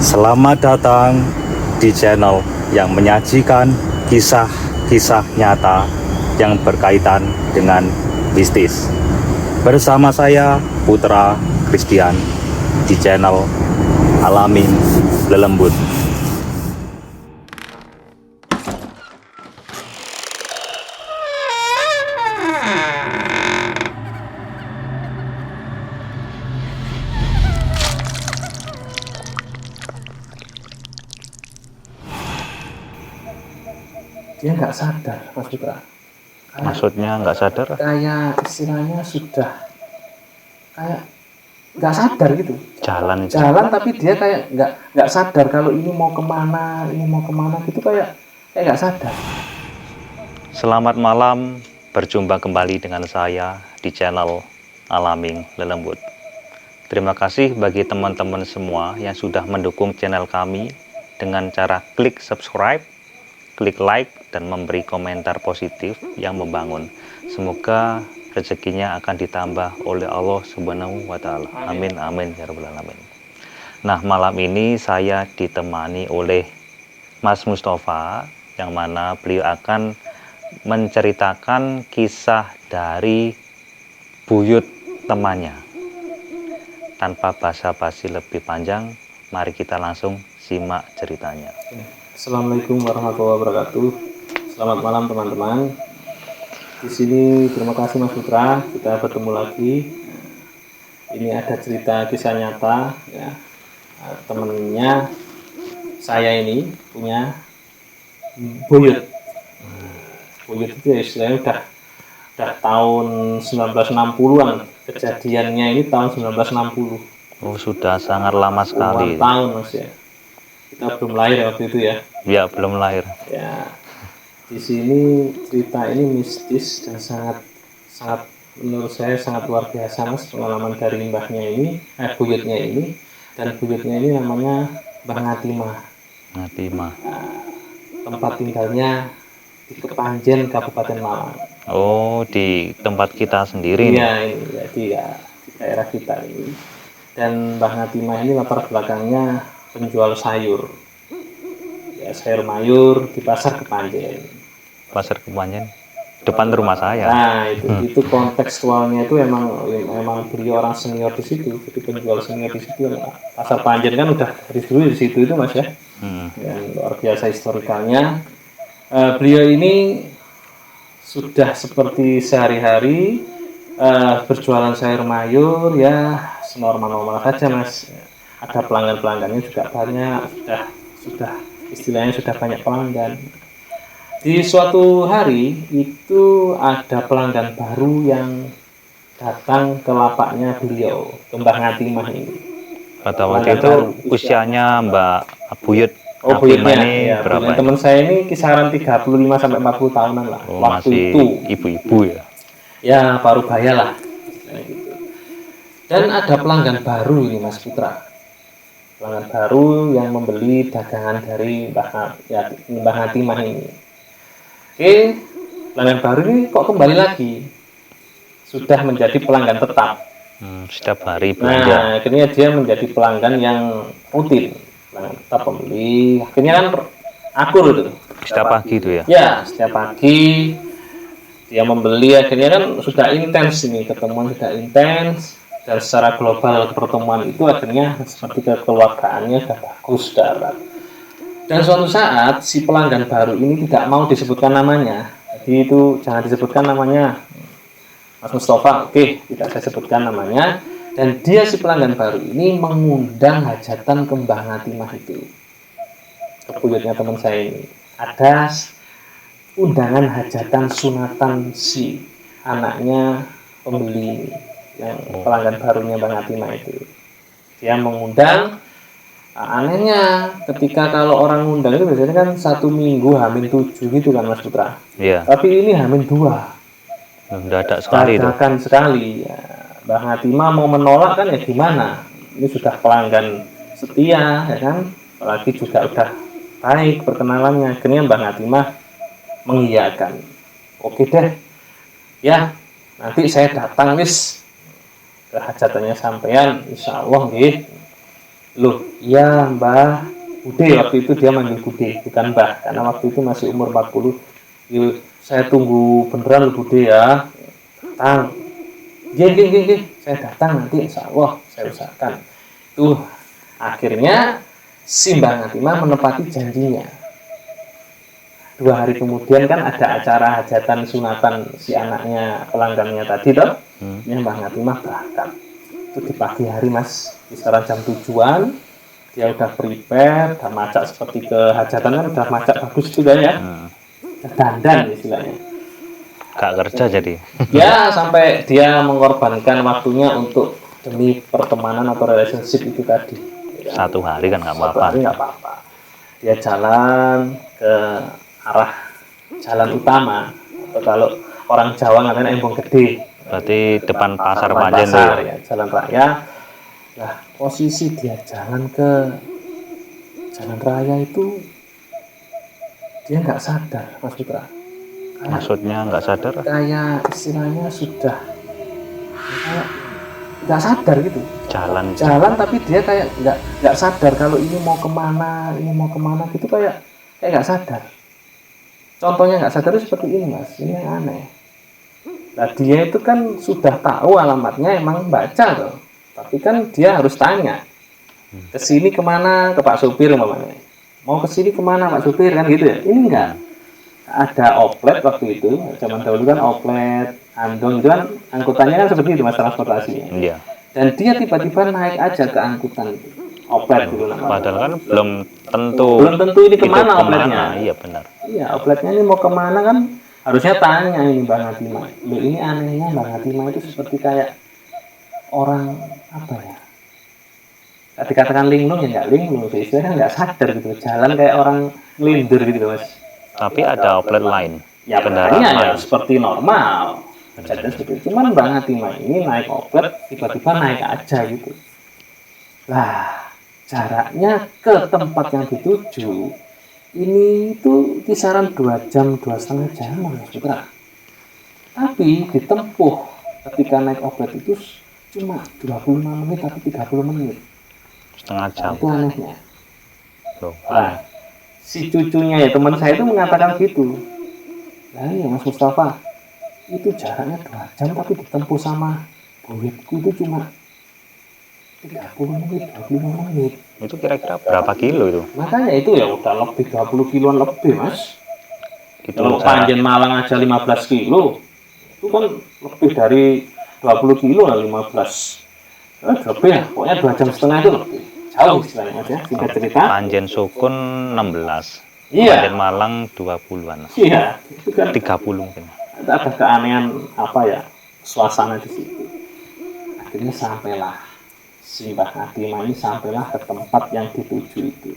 Selamat datang di channel yang menyajikan kisah-kisah nyata yang berkaitan dengan mistis. Bersama saya Putra Christian di channel Alamin Lelembut. Dia nggak sadar, Mas Putra. Maksudnya nggak sadar? Kayak istilahnya sudah kayak nggak sadar gitu. Jalan Tapi dia kayak nggak sadar kalau ini mau kemana gitu, kayak nggak sadar. Selamat malam, berjumpa kembali dengan saya di channel Alamin Lelembut. Terima kasih bagi teman-teman semua yang sudah mendukung channel kami dengan cara klik subscribe, klik like, dan memberi komentar positif yang membangun. Semoga rezekinya akan ditambah oleh Allah Subhanahu wa Ta'ala. Amin, amin, ya Rabbal Alamin. Nah, malam ini saya ditemani oleh Mas Mustafa, yang mana beliau akan menceritakan kisah dari buyut temannya. Tanpa basa-basi lebih panjang, mari kita langsung simak ceritanya. Assalamualaikum warahmatullahi wabarakatuh. Selamat malam teman-teman. Di sini terima kasih Mas Putra, kita bertemu lagi. Ini ada cerita kisah nyata ya. Temennya saya ini punya buyut. Buyut itu ya istilahnya udah tahun 1960-an. Kejadiannya ini tahun 1960. Oh, sudah sangat lama sekali. Tahun Mas ya. Kita belum lahir waktu itu ya. Ya, belum lahir. Ya. Di sini cerita ini mistis dan sangat menurut saya sangat luar biasa Mas, pengalaman dari mbahnya ini, buyutnya ini, dan buyutnya ini namanya Mbah Ngatimah. Ngatimah. Tempat tinggalnya di Kepanjen, Kabupaten Malang. Oh, di tempat kita sendiri nih. Iya, ini jadi ya di daerah kita ini. Dan Mbah Ngatimah ini latar belakangnya penjual sayur. Ya, sayur mayur di pasar Kepanjen. Pasar Kepanjen, depan rumah saya. Nah, itu kontekstualnya itu emang beliau orang senior di situ, jadi penjual senior di situ. Pasar Panjen kan udah dari dulu di situ itu Mas ya. Yang luar biasa historikalnya. Beliau ini sudah seperti sehari-hari berjualan sayur mayur ya senormal-normal saja Mas. Ada pelanggan-pelanggannya juga banyak, sudah istilahnya sudah banyak pelanggan. Di suatu hari itu ada pelanggan baru yang datang ke lapaknya beliau, ke Mbah Ngatimah ini. Pada waktu itu usianya Mbak Buyut Buyutnya ini ya, berapa? Teman saya ini kisaran 35 sampai 40 tahunan lah. Oh, waktu masih itu ibu-ibu ya. Ya, parubaya lah. Dan ada pelanggan baru ini Mas Putra. Pelanggan baru yang membeli dagangan dari Mbah Ngatimah ini. Oke, pelanggan baru ini kok kembali lagi. Sudah menjadi pelanggan tetap. Setiap hari belanja. Nah, akhirnya dia menjadi pelanggan yang rutin. Pelanggan tetap pembeli. Akhirnya kan akur itu. Setiap pagi itu ya? Ya, setiap pagi dia membeli. Akhirnya kan sudah intens ini, ketemuan sudah intens. Dan secara global pertemuan itu akhirnya seperti kekeluargaannya sudah bagus, sudah erat. Dan suatu saat si pelanggan baru ini tidak mau disebutkan namanya. Jadi itu jangan disebutkan namanya Mas Mustafa. Oke, tidak saya sebutkan namanya. Dan dia si pelanggan baru ini mengundang hajatan ke Mbah Ngatimah itu. Ke buyutnya teman saya ini. Ada undangan hajatan sunatan si anaknya pembeli yang pelanggan barunya Mbah Ngatimah itu. Dia mengundang. Anehnya ketika kalau orang ngundang itu biasanya kan 1 minggu H-7 gitu kan Mas Putra. Iya. Tapi ini H-2. Mendadak sekali itu. Dadakan sekali. Ya, Mbah Ngatimah mau menolak kan ya gimana? Ini sudah pelanggan setia ya kan. Apalagi juga udah baik perkenalannya. Akhirnya Mbah Ngatimah mengiyakan. Oke deh. Ya, nanti saya datang wis ke hajatannya sampean, insyaallah nggih. Loh, iya Mbah Bude, waktu itu dia manggil Bude, bukan Mbah, karena waktu itu masih umur 40. Yuk, saya tunggu beneran loh Bude ya. Datang. Gih. Saya datang nanti insya Allah saya usahakan. Tuh, akhirnya si Mbah Ngatimah menepati janjinya. 2 hari kemudian kan ada acara hajatan sunatan si anaknya pelanggannya tadi toh. Yang Mbah Ngatimah berangkat. Itu di pagi hari Mas, kisaran jam 7-an. Dia udah prepare, udah macak seperti ke hajatan kan udah macak bagus juga ya. Dandan istilahnya. Gak kerja jadi. Ya, sampai dia mengorbankan waktunya untuk demi pertemanan atau relationship itu tadi. 1 hari kan nggak Satu apa-apa. hari nggak apa-apa. Dia jalan ke arah jalan utama, atau kalau orang Jawa namanya Embong Gede. Berarti depan pasar Depan Panjen tuh pasar, ya. ya, jalan raya. Nah, posisi dia jalan ke jalan raya itu dia nggak sadar, Mas Putra. Maksudnya nggak sadar? Kayak istilahnya sudah kayak nggak sadar gitu. Jalan tapi dia kayak nggak sadar kalau ini mau kemana gitu, kayak nggak sadar. Contohnya nggak sadar itu seperti ini Mas, ini yang aneh. Nah dia itu kan sudah tahu alamatnya, emang baca loh, tapi kan dia harus tanya kesini kemana, ke Pak Supir umpamanya, mau kesini kemana Pak Supir, kan gitu ya. Ini enggak ada oplet waktu itu, zaman dahulu kan oplet, andong itu kan angkutannya kan seperti itu Mas, transportasinya. Iya. Dan dia tiba-tiba naik aja ke angkutan itu, oplet dulu namanya. Padahal kan belum tentu ini kemana opletnya. Iya benar. Iya, opletnya ini mau kemana kan harusnya tanya ini Mbak Ngatimah. Loh, ini anehnya Mbak Ngatimah itu seperti kayak orang apa ya, dikatakan linglung ya nggak linglung sih, istilahnya nggak sadar gitu, jalan kayak orang ngelindur gitu Mas. Tapi ada outlet lain. Ya Kendaraan benarnya ya lain. seperti normal. Jadi seperti itu. Cuman Mbak Ngatimah ini naik oplet tiba-tiba naik aja gitu. Lah, jaraknya ke tempat yang dituju ini itu kisaran 2 jam, 2,5 jam Mas Putra. Tapi ditempuh ketika naik oplet itu cuma 25 menit atau 30 menit. Setengah jam. Itu anehnya. Loh, Nah, si cucunya ya teman saya itu mengatakan gitu. Nah ya Mas Mustafa, itu jaraknya 2 jam tapi ditempuh sama buitku itu cuma 30 menit, 25 menit. itu kira-kira berapa kilo itu? Makanya itu ya udah lebih 20 kiloan lebih Mas. Itu Kalau Panjen Malang aja 15 kilo, itu kan lebih dari 20 kilo lah 15. Lebih ya, pokoknya 2,5 jam itu lebih. Jauh istilahnya Mas ya, singkat cerita. Panjen Sukun 16. Iya. Panjen Malang 20-an. Iya, itu kan 30 mungkin. ada keanehan apa ya, suasana di situ. Akhirnya sampailah si Mbah Ngatimah ini sampailah ke tempat yang dituju itu.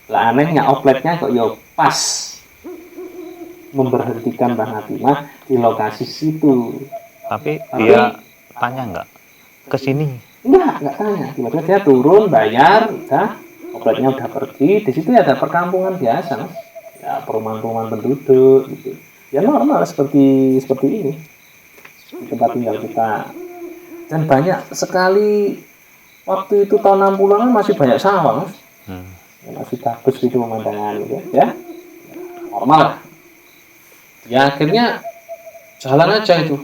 Lah anehnya opletnya kok ya pas memberhentikan Mbah Ngatimah di lokasi situ. Tapi dia tanya nggak ke sini? Enggak tanya. Tiba-tiba dia turun, bayar, udah, opletnya udah pergi. Di situ ya ada perkampungan biasa, Mas. Ya perumahan-perumahan penduduk gitu. Ya normal seperti ini. Di tempat tinggal kita. Dan banyak sekali waktu itu tahun 60-an masih banyak sawah, Mas. Ya, masih bagus gitu pemandangan gitu ya. Normal lah. Ya akhirnya jalan aja itu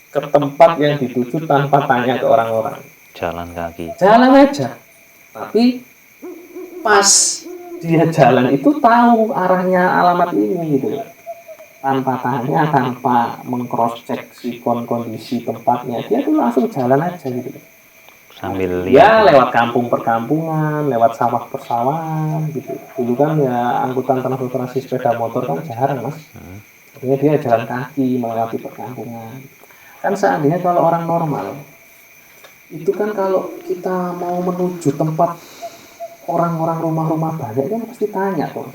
ke tempat yang dituju tanpa tanya ke orang-orang. Jalan kaki. Jalan aja. Tapi pas dia jalan itu tahu arahnya alamat ini gitu. Tanpa tanya, tanpa meng-cross check si kondisi tempatnya, dia tuh langsung jalan aja gitu. Sambil Ya lihat. lewat kampung perkampungan, lewat sawah persawahan gitu. Dulu kan ya angkutan transportasi sepeda motor kan jarang Mas. Akhirnya dia jalan kaki melewati perkampungan. Kan seandainya kalau orang normal itu kan kalau kita mau menuju tempat orang-orang rumah-rumah banyak kan pasti tanya tuh.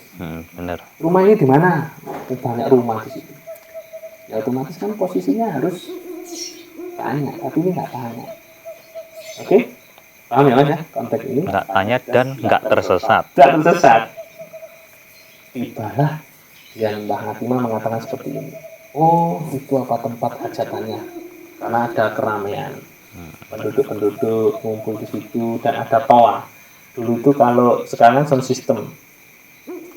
Bener. Rumah ini di mana? Banyak rumah di situ. Ya otomatis kan posisinya harus tanya, tapi ini nggak tanya. Oke? Paham ya Mas ya konteks ini? Nggak tanya dan nggak tersesat. Nggak tersesat. Tibalah yang Mbah Ngatimah mengatakan seperti ini. Oh, itu apa tempat hajatannya? Karena ada keramaian. Penduduk-penduduk ngumpul di situ dan ada toa. Dulu itu kalau sekarang kan sound system.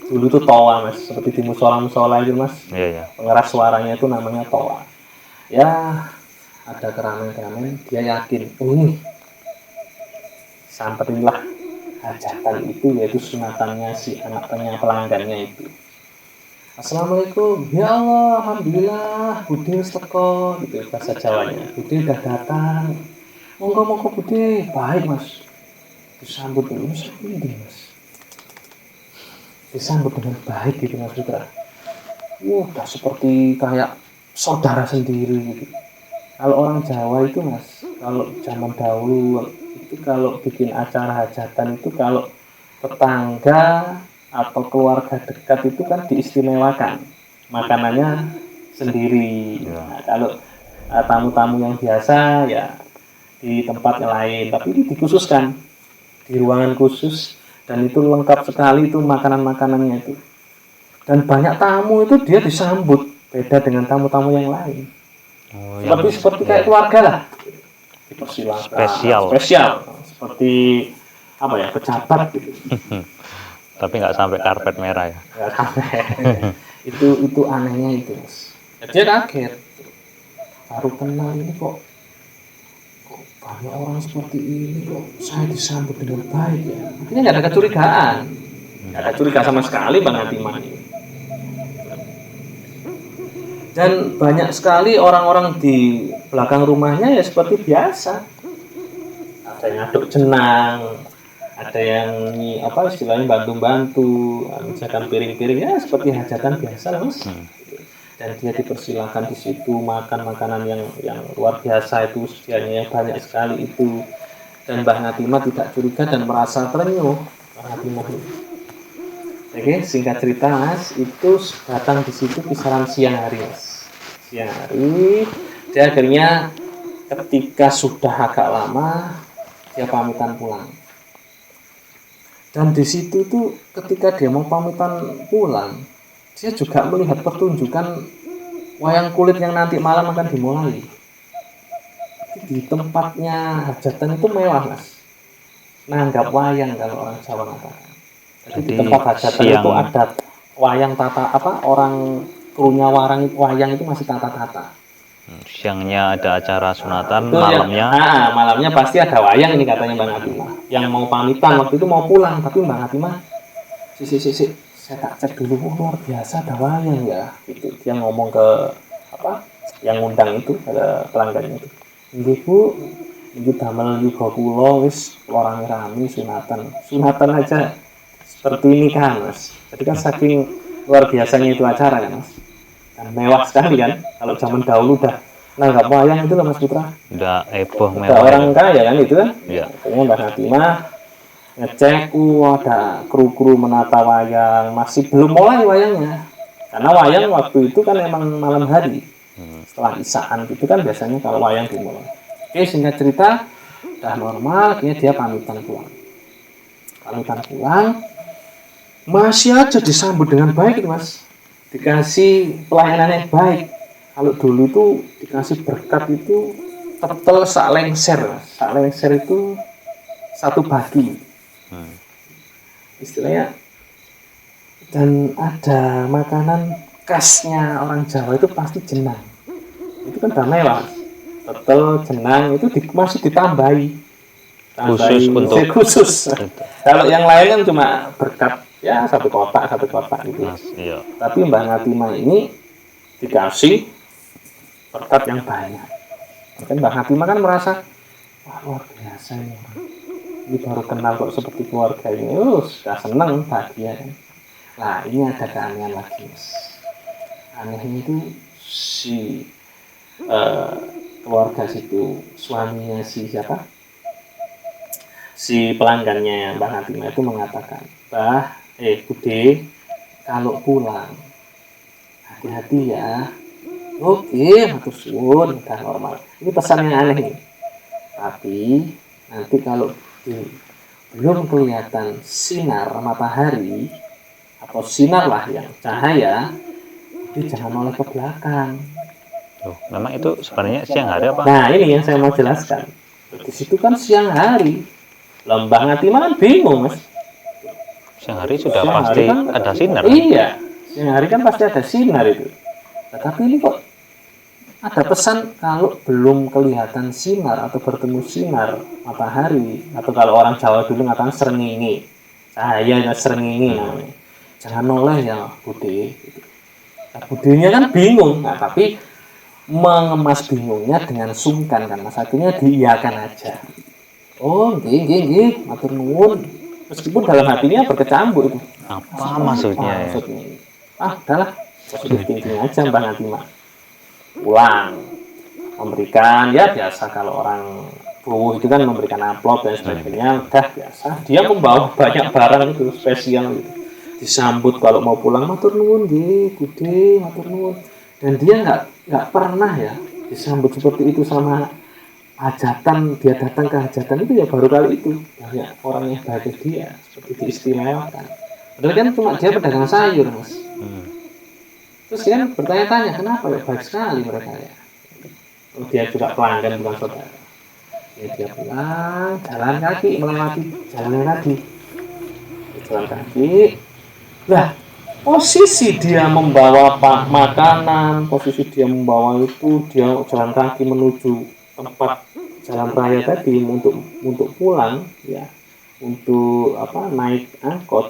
Dulu itu toa mas, seperti di musola-musola itu mas. Iya, iya. Pengeras suaranya itu namanya toa. Ya ada keramaian-keramaian, dia yakin, oh ini samperinlah hajatan itu, yaitu sunatannya si anak pelanggannya itu. Assalamualaikum, ya Allah, alhamdulillah, Bude wis teko, gitu bahasa Jawanya. Bude udah datang. Monggo Bude, baik mas. Disambut dulu, mas. Disambut dengan baik gitu mas Putra. Udah seperti kayak saudara sendiri gitu. Kalau orang Jawa itu mas, kalau zaman dahulu itu kalau bikin acara hajatan itu kalau tetangga atau keluarga dekat itu kan diistimewakan makanannya sendiri. Nah, kalau tamu-tamu yang biasa ya di tempat yang lain, tapi ini dikhususkan di ruangan khusus dan itu lengkap sekali itu makanan-makanannya itu. Dan banyak tamu itu dia disambut beda dengan tamu-tamu yang lain. Oh, seperti kayak keluarga lah. Dipersilakan. Spesial. Seperti apa ya, pejabat gitu. Tapi nggak sampai karpet merah ya. Nggak sampai. itu anehnya itu mas. Dia kaget. Baru kenal ini kok banyak orang seperti ini, kok saya disambut dengan baik ya. Ini nggak ada kecurigaan. Nggak ada curiga sama sekali Bang Hatiman ini. Dan banyak sekali orang-orang di belakang rumahnya ya seperti biasa. Ada yang aduk jenang, ada yang apa istilahnya bantu-bantu, misalkan piring-piring ya seperti hajatan biasa lah mas. Dan dia dipersilakan di situ makan makanan yang luar biasa itu, sedianya yang banyak sekali itu. Dan Mbah Natimah tidak curiga dan merasa terenyuh. Mbah Natimah itu. Oke, singkat cerita mas, itu datang di situ kisaran siang hari mas. Siang hari, dia akhirnya ketika sudah agak lama dia pamitan pulang. Dan di situ tuh ketika dia mau pamitan pulang, dia juga melihat pertunjukan wayang kulit yang nanti malam akan dimulai. Di tempatnya hajatan itu mewah mas. Nanggap wayang kalau orang Jawa mengatakan. Jadi di tempat hajatan itu ada wayang tata orang krunya wayang itu masih tata-tata. Siangnya ada acara sunatan, malamnya malamnya pasti ada wayang ini katanya Mbak Natimah. Yang mau pamitan waktu itu mau pulang, tapi Mbak Natimah saya tak cek dulu, luar biasa ada wayang ya. Gitu. Dia ngomong ke yang ngundang itu, ada pelanggannya itu. Ibu damel juga kula wis orang rame sunatan aja seperti ini kan mas. Jadi kan saking luar biasanya itu acara kan mas. Dan mewah sekali kan. Kalau zaman dahulu udah nanggap wayang itu loh mas Putra. Udah heboh mewah. Orang kaya kan itu kan. Iya. Akhirnya Mbak Natimah ngecek, ada kru-kru menata wayang, masih belum mulai wayangnya. Karena wayang waktu itu kan emang malam hari. Setelah isaan itu kan biasanya kalau wayang dimulai. Oke, singkat cerita udah normal, akhirnya dia pamitan pulang. Masih aja disambut dengan baik mas, dikasih pelayanan yang baik. Kalau dulu itu dikasih berkat itu tetel sak lengser itu satu bagi istilahnya. Dan ada makanan khasnya orang Jawa itu pasti jenang. Itu kan udah mewah, tetel jenang itu masih ditambahi khusus. Kalau yang lain kan cuma berkat ya satu kotak gitu. Iya. Tapi Mbak Natimah ini dikasih berkat yang banyak. Mungkin Mbak Natimah kan merasa wah luar biasa ini baru kenal kok seperti keluarga ini. Sudah senang, bahagia. Nah ini ada keanehan lagi mas. Anehnya itu si keluarga situ, suaminya si siapa? Si pelanggannya Mbak Natimah itu mengatakan, Bude, kalau pulang hati-hati ya. Oke, matur suwun, udah normal. Ini pesan yang aneh nih. Tapi nanti kalau belum kelihatan sinar matahari atau sinar lah yang cahaya, jadi jangan noleh ke belakang. Memang itu sebenarnya siang hari apa? Nah ini yang saya mau jelaskan. Di situ kan siang hari. Mbah Ngatima kan bingung mas. Siang hari sudah Siang pasti hari kan ada sinar. Iya, siang hari kan pasti ada sinar itu. Tetapi ini kok ada pesan kalau belum kelihatan sinar atau bertemu sinar matahari, atau kalau orang Jawa dulu mengatakan srengenge, cahayanya srengenge namanya. Jangan noleh ya Bude. Gitu. Nah, Budenya kan bingung, nah, tapi mengemas bingungnya dengan sungkan kan, mas akhirnya diiyakan aja. Oh, nggih, matur nuwun. Meskipun dalam hatinya berkecambuk itu. Apa maksudnya ya? Udahlah, positif thinking aja Mbak Ngatima. Pulang, memberikan, ya biasa kalau orang Bowo itu kan memberikan amplop dan sebagainya, udah biasa. Dia membawa banyak barang itu spesial gitu. Disambut kalau mau pulang, matur nuwun nggih, Bude, matur nuwun. Dan dia nggak pernah ya disambut seperti itu sama hajatan. Dia datang ke hajatan itu ya baru kali itu, banyak orang yang bahagia dia seperti diistimewakan. Padahal kan cuma dia pedagang sayur mas. Terus dia kan bertanya-tanya kenapa ya, baik sekali mereka ya. Dia juga pelanggan bukan saudara. Ya, dia pulang jalan kaki melewati jalan kaki, lah posisi dia membawa makanan, posisi dia membawa itu, dia jalan kaki menuju tempat jalan raya tadi untuk pulang ya, untuk naik angkot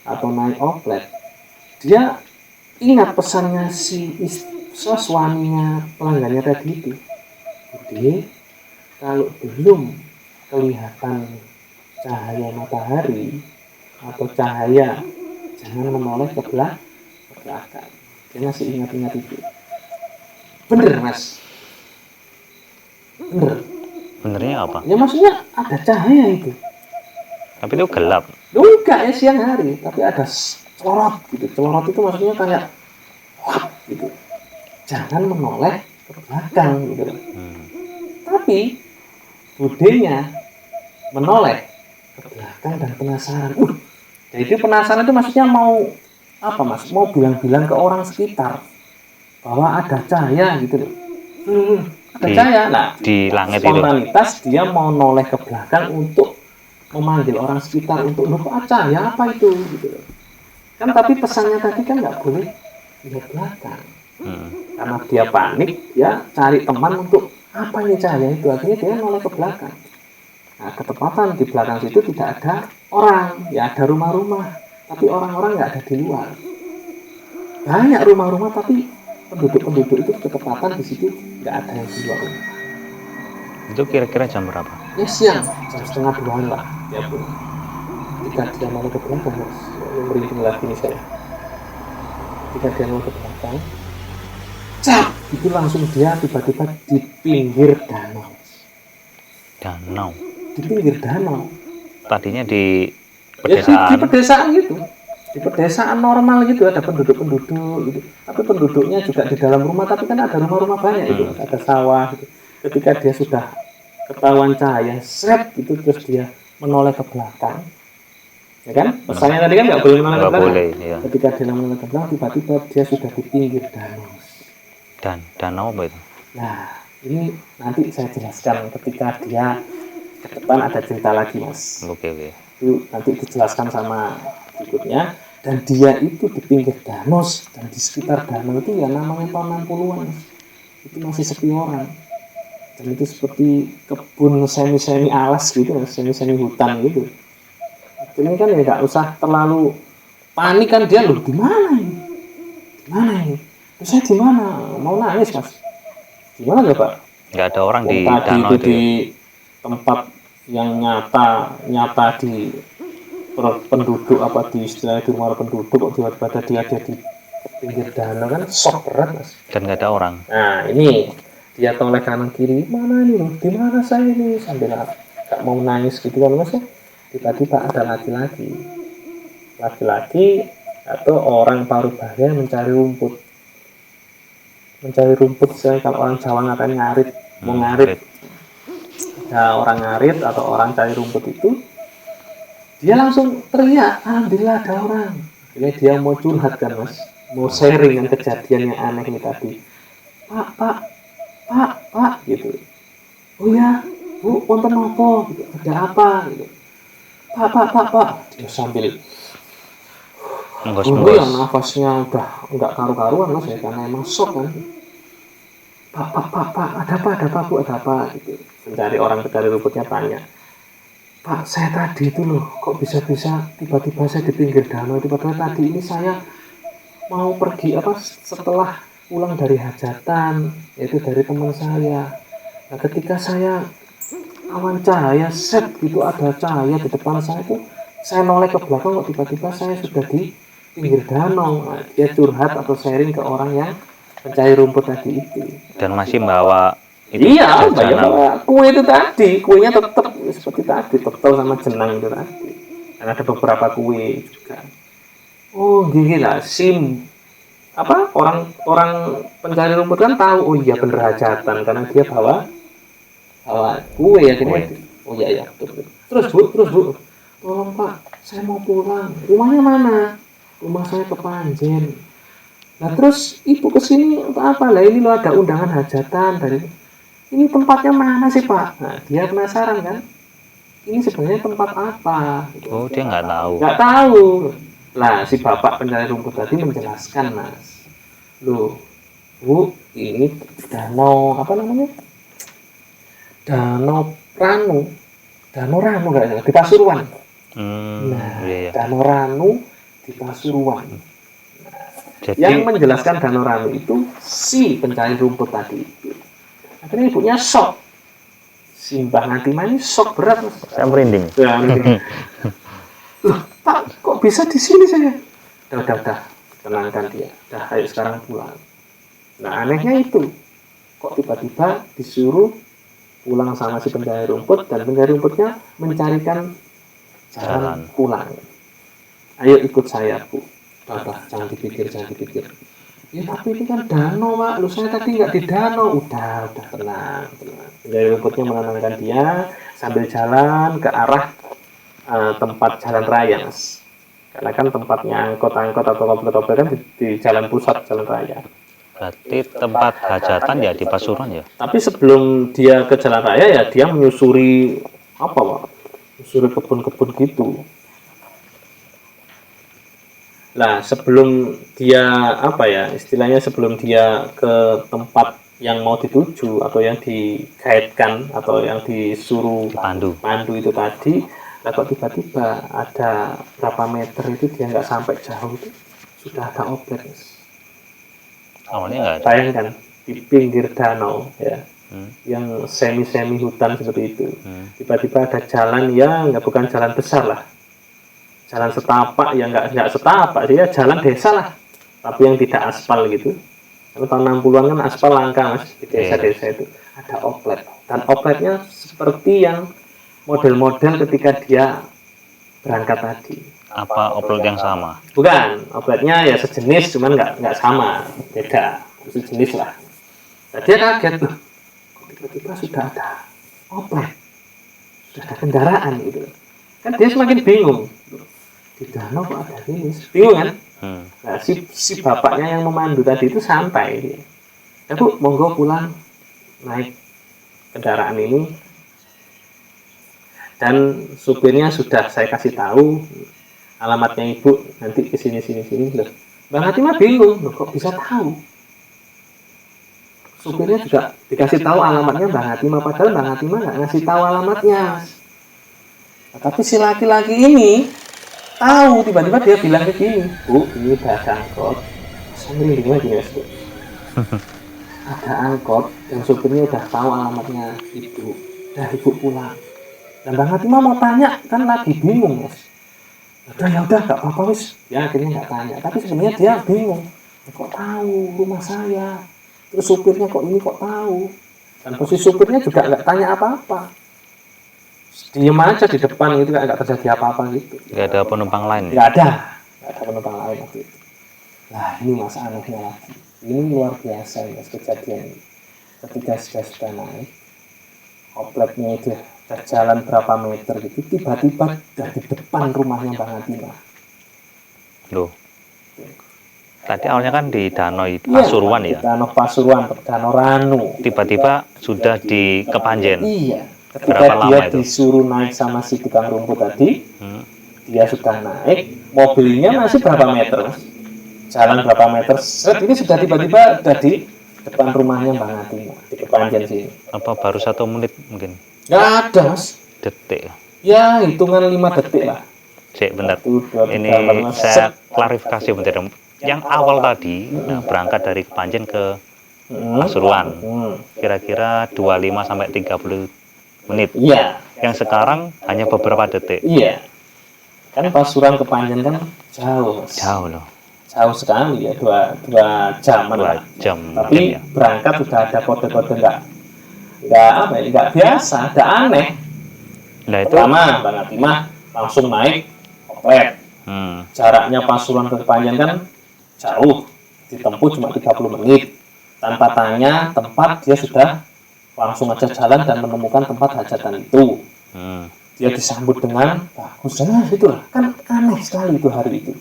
atau naik oplet. Dia ingat pesannya si suaminya pelanggannya tadi itu, Bude, kalau belum kelihatan cahaya matahari atau cahaya, jangan menoleh ke belakang. Dia masih ingat-ingat itu. Bener mas, bener. Benernya apa? Ya maksudnya ada cahaya itu. Tapi itu gelap. Enggak ya, siang hari, tapi ada celorot gitu. Celorot itu maksudnya kayak wah gitu. Jangan menoleh ke belakang gitu. Tapi budenya menoleh ke belakang dan penasaran. Jadi penasaran itu maksudnya mau apa mas? Mau bilang-bilang ke orang sekitar bahwa ada cahaya gitu loh. Ada cahaya. Nah, di langit spontanitas itu dia mau noleh ke belakang untuk memanggil orang sekitar untuk lupa cahaya apa itu gitu loh. Kan tapi pesannya tadi kan nggak boleh lihat belakang. Karena dia panik, dia cari teman untuk apa ini cahaya itu. Akhirnya dia noleh ke belakang. Nah, ketepatan di belakang situ tidak ada orang, ya ada rumah-rumah, tapi orang-orang nggak ada di luar. Banyak rumah-rumah, tapi penduduk-penduduk itu ketepatan di situ nggak ada yang di luar rumah. Itu kira-kira jam berapa? Ya siang, jam 1:30 lah, ya pun. Ketika dia mau ke belakang, mas, merinding lagi nih saya. Ketika dia mau ke belakang, cak, itu langsung dia tiba-tiba di pinggir danau. Danau. Di pinggir danau. Tadinya di pedesaan. Ya, di pedesaan gitu. Di pedesaan normal gitu, ada penduduk-penduduk gitu. Tapi penduduknya juga di dalam rumah, tapi kan ada rumah-rumah banyak itu, ada sawah gitu. Ketika dia sudah ketahuan cahaya, seret gitu, terus dia menoleh ke belakang. Ya kan? Pesannya tadi kan nggak boleh menoleh ke belakang. Iya. Ketika dia menoleh ke belakang, tiba-tiba dia sudah di pinggir danau. Dan danau apa itu? Nah, ini nanti saya jelaskan ketika dia ke depan ada cerita lagi mas. Oke. Itu nanti dijelaskan sama berikutnya. Dan dia itu di pinggir danau, dan di sekitar danau itu ya namanya tahun 60-an mas. Itu masih sepi orang. Dan itu seperti kebun semi-semi alas gitu, semi-semi hutan gitu. Ini kan ya nggak usah terlalu panik kan dia, loh di mana ini? Di mana ini? Terus saya di mana? Mau nangis mas. Di mana ya pak? Nggak ada orang di danau itu. Di tempat yang nyata di penduduk apa di istilah di rumah penduduk, kok tiba-tiba dia ada di pinggir danau kan sok berat mas. Dan nggak ada orang. Nah ini dia toleh kanan kiri, mana nih loh, di mana saya ini, sambil nggak mau nangis gitu kan mas ya. Tiba-tiba ada laki-laki atau orang paruh baya mencari rumput. Saya kalau orang Jawa ngatain ngarit, mau ngarit. Ada orang ngarit atau orang cari rumput itu, dia langsung teriak, alhamdulillah ada orang. Akhirnya dia mau curhat kan mas, mau sharing dengan kejadian yang aneh ini tadi. Pak gitu. Oh ya, Bu, wonten apa? Ada apa? Gitu. Pak, dia sambil dulu Menggos-menggos. yang nafasnya udah nggak karu-karuan mas ya, karena emang shock kan. Pak, ada apa bu, ada apa gitu. Mencari orang pencari rumputnya tanya, Pak, saya tadi itu loh, kok bisa-bisa tiba-tiba saya di pinggir danau itu, padahal tadi ini saya mau pergi apa setelah pulang dari hajatan, yaitu dari teman saya. Nah, ketika saya awan cahaya set gitu, ada cahaya di depan saya itu, saya noleh ke belakang kok tiba-tiba saya sudah di pinggir danau. Nah, dia curhat atau sharing ke orang yang mencari rumput tadi itu. Dan masih bawa itu Iya, banyak jajanan. kue itu tadi, kuenya tetap seperti tadi, tetap sama jenang itu tadi. Dan ada beberapa kue juga. Oh, gila, sim apa orang pencari rumput kan tahu, oh iya bener hajatan karena dia bawa kue ya Kue. oh iya betul. Terus bu, tolong pak, saya mau pulang. Rumahnya mana? Rumah saya ke Panjen. Nah terus ibu kesini untuk apa lah? Ini lo ada undangan hajatan dari. Ini tempatnya mana sih pak? Nah dia penasaran kan? Ini sebenarnya tempat apa? Oh, dia nggak tahu. Nggak tahu. Lah si bapak pencari rumput tadi menjelaskan mas. Loh, bu, ini danau apa namanya? Danau Ranu nggak salah, di Pasuruan. Nah, Iya. Danau Ranu di Pasuruan. Jadi Yang menjelaskan Danau Ranu itu si pencari rumput tadi itu. Akhirnya ibunya shock. Si Mbah Natima ini shock berat. saya merinding. Ya, loh, Pak, kok bisa di sini saya? Udah, tenangkan dia. Udah, ayo sekarang pulang. Nah, anehnya itu, kok tiba-tiba disuruh pulang sama si pencari rumput, dan pencari rumputnya mencarikan jalan pulang. Ayo ikut saya bu. Udah, jangan dipikir. Ya tapi ini kan danau pak, lu saya tadi nggak di danau. Udah tenang. Pencari rumputnya menenangkan dia sambil jalan ke arah tempat jalan raya mas. Karena kan tempatnya angkot atau komplek kan di jalan pusat jalan raya. berarti tempat hajatan ya di Pasuruan ya. Tapi sebelum dia ke jalan raya ya dia menyusuri apa pak? Menyusuri kebun-kebun gitu. Nah sebelum dia apa ya istilahnya sebelum dia ke tempat yang mau dituju atau yang dikaitkan atau yang disuruh pandu itu tadi, lah kok tiba-tiba ada berapa meter itu dia nggak sampai jauh itu sudah ada objek. Awalnya nggak ada. Bayangkan di pinggir danau ya, yang semi hutan seperti itu, tiba-tiba ada jalan yang nggak bukan jalan besar lah, jalan setapak yang nggak setapak dia jalan desa lah, tapi yang tidak aspal gitu. Karena tahun 60-an kan aspal langka mas di desa-desa itu. Ada oplet dan opletnya seperti yang model-model ketika dia berangkat tadi. Apa oplet yang sama? Bukan, opletnya ya sejenis, cuman nggak sama, beda, sejenis lah. Nah, dia kaget loh, tiba-tiba sudah ada oplet, sudah ada kendaraan gitu. Kan dia semakin bingung, di danau kok ada ini, bingung kan? Nah, si bapaknya yang memandu tadi itu santai dia. Ya bu, monggo pulang naik kendaraan ini. Dan supirnya sudah saya kasih tahu alamatnya ibu, nanti ke sini loh. Bang Hatimah bingung, loh kok bisa tahu? Supirnya juga dikasih tahu alamatnya Bang Hatimah, padahal Bang Hatimah nggak ngasih tahu alamatnya. Nah, tapi si laki-laki ini tahu, tiba-tiba dia bilang ke gini, Bu, ini ada angkot. Saya merinding lagi ya, Bu. Ada angkot dan supirnya udah tahu alamatnya ibu. Udah ibu pulang. Dan Bang Hatimah mau tanya, kan lagi bingung mas. Ya udah gak apa-apa wis. Ya akhirnya nggak tanya. Tapi sebenarnya dia bingung. Kok tahu rumah saya? Terus supirnya kok ini kok tahu? Dan posisi supirnya juga nggak tanya apa-apa. Diem aja di depan gitu, nggak terjadi apa-apa gitu. Nggak ada penumpang lain? Nggak ada penumpang lain waktu itu. Nah ini mas anehnya lagi. Ini luar biasa mas kejadian ini. Ketika sudah naik, opletnya itu jalan berapa meter gitu, tiba-tiba dari depan rumahnya Bang Hatimah. Loh, tadi awalnya kan di Danau Pasuruan ya? Danau Pasuruan, Danau Ranu. Tiba-tiba sudah di Kepanjen. Iya, Ketika Berapa lama dia itu? disuruh naik sama si tukang rumput tadi, Hmm. dia sudah naik, mobilnya masih berapa meter, Mas? Jalan berapa meter, seret ini sudah tiba-tiba udah di depan rumahnya Mbak Ngati, di Kepanjen sini. Apa baru 1 menit mungkin? Nggak ada, Mas. Detik. Ya, hitungan 5 detik lah. Cek bentar. 1, 2, 3, Ini 4, 5, saya set. klarifikasi bentar. Yang awal tadi berangkat dari Kepanjen ke Pasuruan. Kira-kira 25 sampai 30 menit. Iya. Yang sekarang hanya beberapa detik. Iya. Kan Pasuruan ke Panjen kan jauh, Mas. Jauh loh. Jauh sekali ya, 2 jaman 2 lah. jam Tapi mungkin ya. berangkat sudah ada kode-kode nggak apa ya, nggak biasa, nggak aneh. Nah itu Pertama, Bang Atimah langsung naik oplet. Jaraknya Pasuruan ke Kepanjen kan jauh, ditempuh cuma 30 menit. Tanpa tanya tempat, dia sudah langsung aja jalan dan menemukan tempat hajatan itu. Dia disambut dengan bagus. Nah, itulah kan aneh sekali itu hari itu.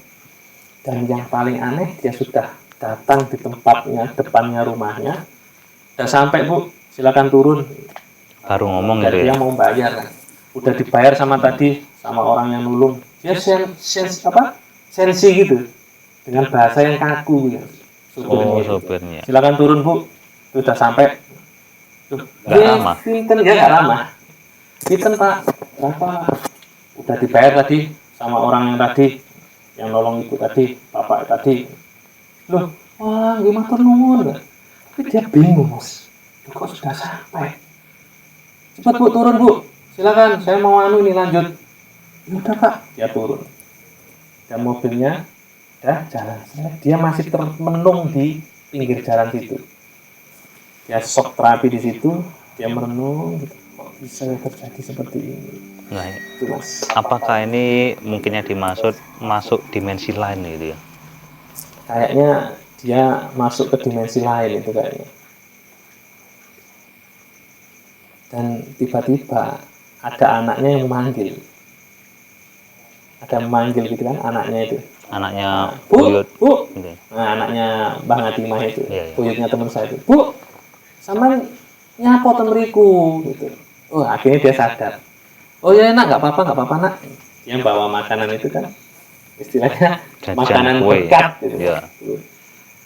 Dan yang paling aneh, dia sudah datang di tempatnya, depannya rumahnya. Udah sampai, Bu, silakan turun. baru ngomong Dan gitu dia ya. mau bayar kan. Udah dibayar sama tadi, sama orang yang nulung. Dia sensi gitu. Dengan bahasa yang kaku gitu. Oh, sopirnya. Silakan turun, Bu. Sudah sampai. Nggak lama. Pinten ya, nggak lama. Pinten, Pak. Berapa? Udah dibayar tadi sama orang yang tadi, yang nolong itu tadi, bapak tadi. Loh, wah, gimana turun? Tapi dia bingung, Mas. Loh, kok sudah sampai? Cepat, Bu, turun, Bu. Silakan, saya mau anu ini lanjut. Ya udah, Pak. Dia turun. Dan mobilnya udah jalan. Dia masih termenung di pinggir jalan situ. Dia shock terapi di situ. Dia merenung. Kok bisa terjadi seperti ini? Nah, Itu, Mas. apakah ini mungkinnya masuk dimensi lain gitu ya? Kayaknya dia masuk ke dimensi lain itu kayaknya. Dan tiba-tiba ada anaknya yang memanggil. Ada yang memanggil gitu kan anaknya itu. Anaknya Bu, Buyut. Bu. Gitu. Nah, anaknya Bang Atimah itu. Iya, iya. Buyutnya teman saya itu. Bu, sama nyapa temeriku gitu. Oh, akhirnya dia sadar. Oh ya, nak, nggak apa-apa nak. Yang bawa makanan itu kan istilahnya Jajan makanan kue. berkat gitu. Ya.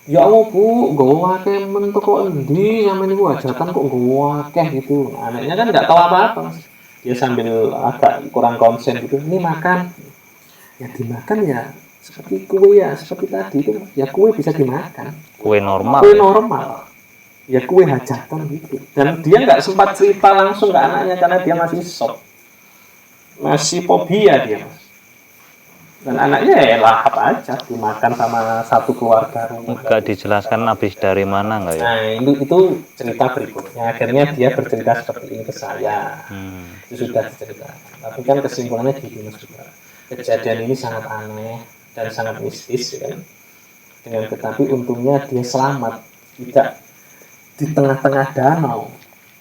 Ya Allah, Bu, gawa akeh mentok kok endi sampe niku hajatan kok gawa akeh gitu. Anaknya kan nggak tahu apa-apa, Mas. Dia sambil agak kurang konsen gitu. Ini makan. Ya dimakan ya seperti kue ya, seperti tadi itu. Ya kue bisa dimakan. Kue normal. Kue Ya? normal. Ya kue hajatan gitu. Dan dia nggak sempat cerita langsung ke anaknya karena dia masih shock. Masih fobia dia, Mas. Dan anaknya ya lahap aja dimakan sama satu keluarga rumah. Nggak dijelaskan habis dari mana nggak ya? Nah, itu cerita berikutnya. Akhirnya dia bercerita seperti ini ke saya. Itu sudah diceritakan. Tapi kan kesimpulannya gini, Mas. Kejadian ini sangat aneh dan sangat mistis, ya kan? Dengan tetapi untungnya dia selamat, tidak di tengah-tengah danau,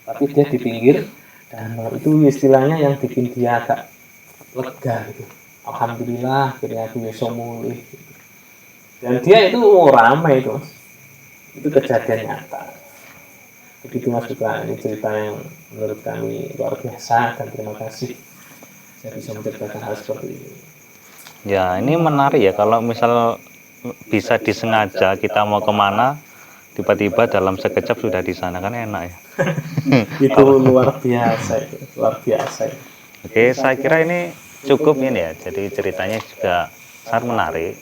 tapi dia di pinggir danau. Itu istilahnya yang bikin dia agak lega gitu. Alhamdulillah akhirnya aku bisa mulih gitu. Dan dia itu ramai itu, Mas. Itu kejadian nyata. Begitu, Mas Putra, ini cerita yang menurut kami luar biasa dan terima kasih saya bisa menceritakan hal seperti ini. Ya, ini menarik ya kalau misal bisa disengaja kita mau kemana, tiba-tiba dalam sekejap sudah di sana, kan enak ya. Itu luar biasa, luar biasa. Oke, saya kira ini cukup ini ya. Jadi ceritanya juga sangat menarik.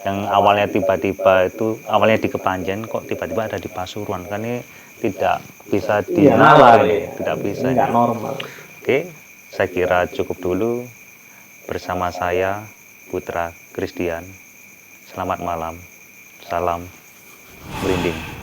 Yang awalnya tiba-tiba itu awalnya di Kepanjen, kok tiba-tiba ada di Pasuruan, kan ini tidak bisa nalar, ini, tidak bisa. Nggak normal. Oke, saya kira cukup dulu bersama saya Putra Christian. Selamat malam. Salam merinding.